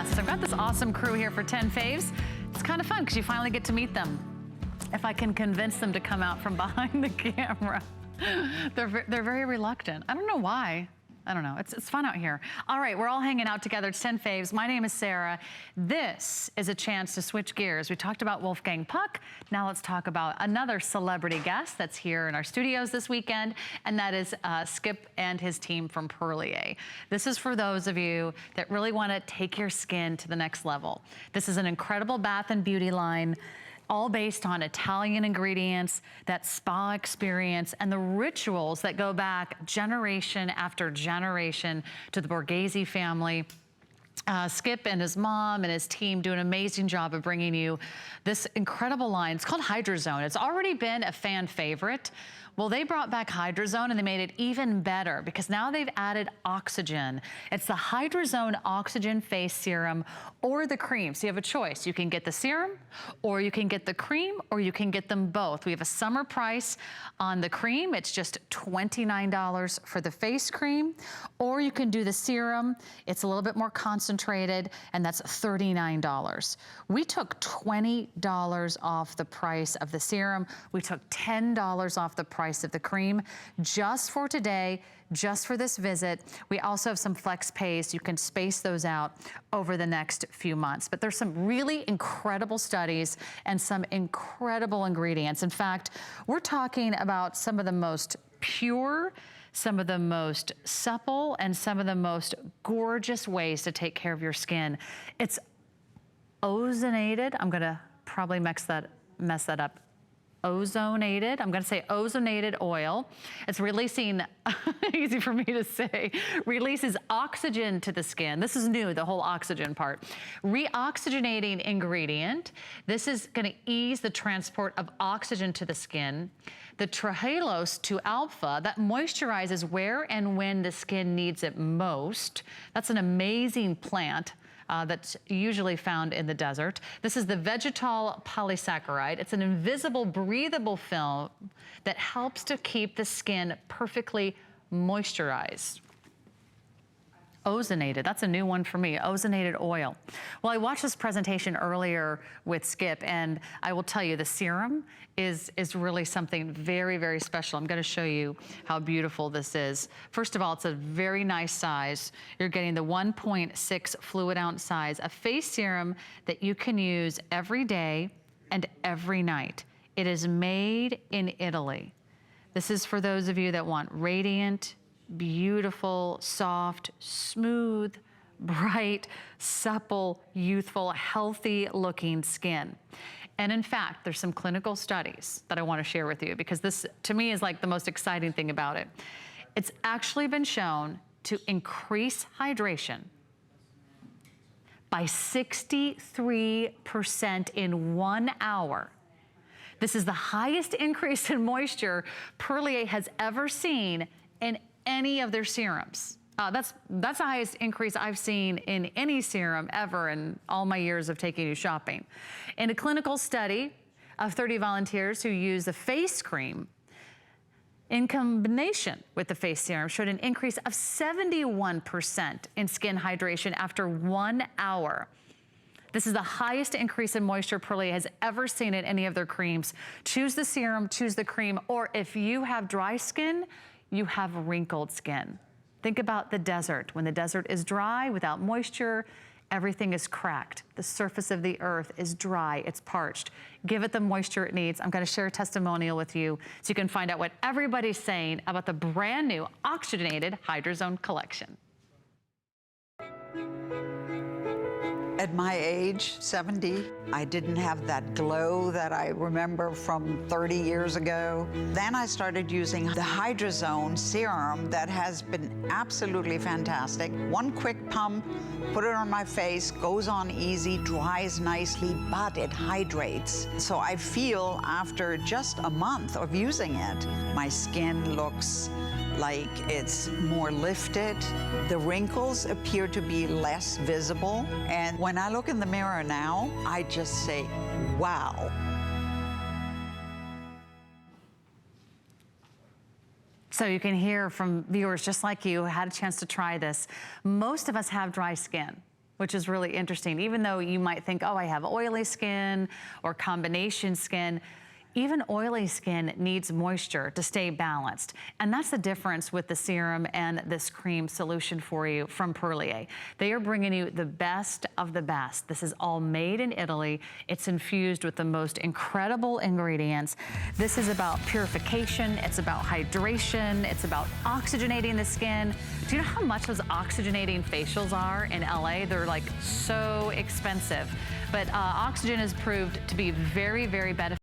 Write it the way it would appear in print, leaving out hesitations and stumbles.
guests. I've got this awesome crew here for 10 faves. It's kind of fun because you finally get to meet them. If I can convince them to come out from behind the camera. They're very reluctant. I don't know why. I don't know, it's fun out here. All right, we're all hanging out together. It's 10 faves. My name is Sarah. This is a chance to switch gears. We talked about Wolfgang Puck. Now let's talk about another celebrity guest that's here in our studios this weekend, and that is Skip and his team from Perlier. This is for those of you that really want to take your skin to the next level. This is an incredible bath and beauty line, all based on Italian ingredients, that spa experience, and the rituals that go back generation after generation to the Borghese family. Skip and his mom and his team do an amazing job of bringing you this incredible line. It's called HydroZone. It's already been a fan favorite. Well, they brought back HydroZone and they made it even better because now they've added oxygen. It's the HydroZone Oxygen Face Serum or the cream. So you have a choice. You can get the serum or you can get the cream or you can get them both. We have a summer price on the cream. It's just $29 for the face cream, or you can do the serum. It's a little bit more concentrated and that's $39. We took $20 off the price of the serum. We took $10 off the price of the cream just for today, just for this visit. We also have some flex pays. You can space those out over the next few months. But there's some really incredible studies and some incredible ingredients. In fact, we're talking about some of the most pure, some of the most supple, and some of the most gorgeous ways to take care of your skin. It's ozonated. I'm gonna probably mess that up. Ozonated, I'm gonna say ozonated oil. It's releasing, easy for me to say, releases oxygen to the skin. This is new, the whole oxygen part. Reoxygenating ingredient. This is gonna ease the transport of oxygen to the skin. The trehalose 2-alpha, that moisturizes where and when the skin needs it most. That's an amazing plant. That's usually found in the desert. This is the vegetal polysaccharide. It's an invisible, breathable film that helps to keep the skin perfectly moisturized. Ozonated, that's a new one for me, ozonated oil. Well, I watched this presentation earlier with Skip, and I will tell you the serum is really something very, very special. I'm gonna show you how beautiful this is. First of all, it's a very nice size. You're getting the 1.6 fluid ounce size, a face serum that you can use every day and every night. It is made in Italy. This is for those of you that want radiant, beautiful, soft, smooth, bright, supple, youthful, healthy looking skin. And in fact, there's some clinical studies that I want to share with you because this to me is like the most exciting thing about it. It's actually been shown to increase hydration by 63% in 1 hour. This is the highest increase in moisture Perlier has ever seen in any of their serums. That's the highest increase I've seen in any serum ever in all my years of taking you shopping. In a clinical study of 30 volunteers who used the face cream in combination with the face serum showed an increase of 71% in skin hydration after 1 hour. This is the highest increase in moisture Perlier has ever seen in any of their creams. Choose the serum, choose the cream, or if you have dry skin, you have wrinkled skin. Think about the desert. When the desert is dry, without moisture, everything is cracked. The surface of the earth is dry, it's parched. Give it the moisture it needs. I'm gonna share a testimonial with you so you can find out what everybody's saying about the brand new oxygenated HydroZone collection. At my age, 70, I didn't have that glow that I remember from 30 years ago. Then I started using the HydroZone serum that has been absolutely fantastic. One quick pump, put it on my face, goes on easy, dries nicely, but it hydrates. So I feel after just a month of using it, my skin looks like it's more lifted. The wrinkles appear to be less visible. And when I look in the mirror now, I just say, wow. So you can hear from viewers just like you who had a chance to try this. Most of us have dry skin. which is really interesting. Even though you might think, oh, I have oily skin or combination skin, even oily skin needs moisture to stay balanced. And that's the difference with the serum and this cream solution for you from Perlier. They are bringing you the best of the best. This is all made in Italy. It's infused with the most incredible ingredients. This is about purification. It's about hydration. It's about oxygenating the skin. Do you know how much those oxygenating facials are in LA? They're like so expensive. But oxygen is proved to be very, very beneficial.